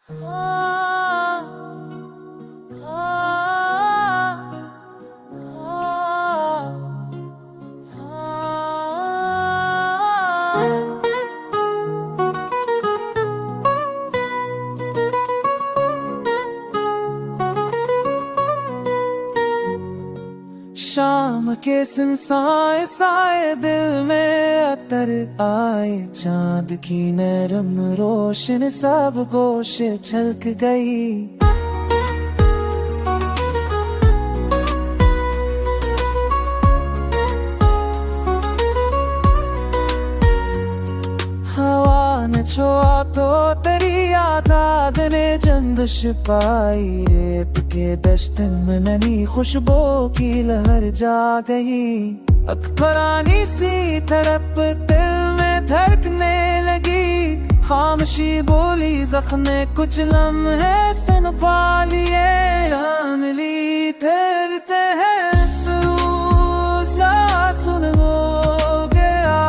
शाम के सुनसाए साए दिल में अतर आए, चांद की नरम रोशन सब गोश छलक गई। हवा ने छुआ तो तेरी याद ने जंदिश पाई, रेत के दश्तन में ननी खुशबू की लहर जा गई। अकबरानी सी तरफ दिल में धड़कने लगी, खामोशी बोली जख्म कुछ लम्हे सुन पा लिए। शामिली ठहरते हैं तू सुन हो गया,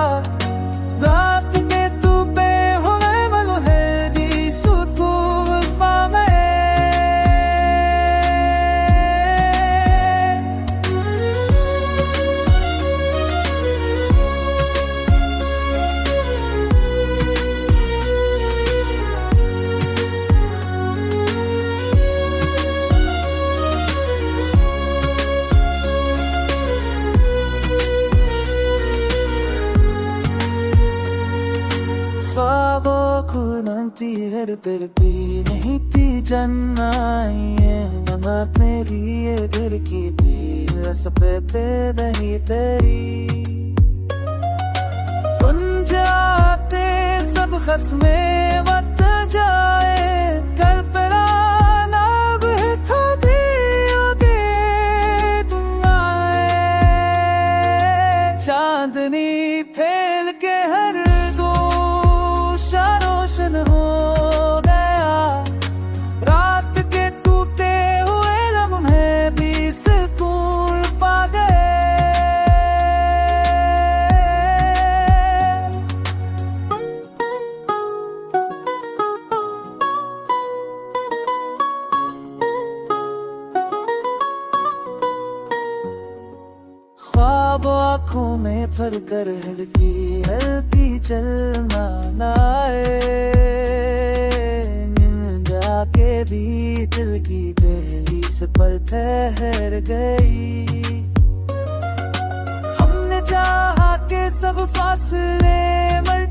रात के तू पे हुए मलूहे दी सुतून पा गए। ख्वाबों को नामती है तड़पी नहीं थी जन्नाइए, नमक मेरी ये दिल की भी सफेद नहीं तेरी। सुन जाते सब खस्मे मत जाए, कर तराना बैठा दियोगे तुम आए। चांदनी फैल के हर रोशन हो गया, रात के टूटे हुए लम्हे भी सुकून पा गए। ख्वाब आँखों में भर कर हल्की हल्की चलना लाए, के भी दिल की दहलीज पर ठहर गई। हमने चाहा के सब फासले मर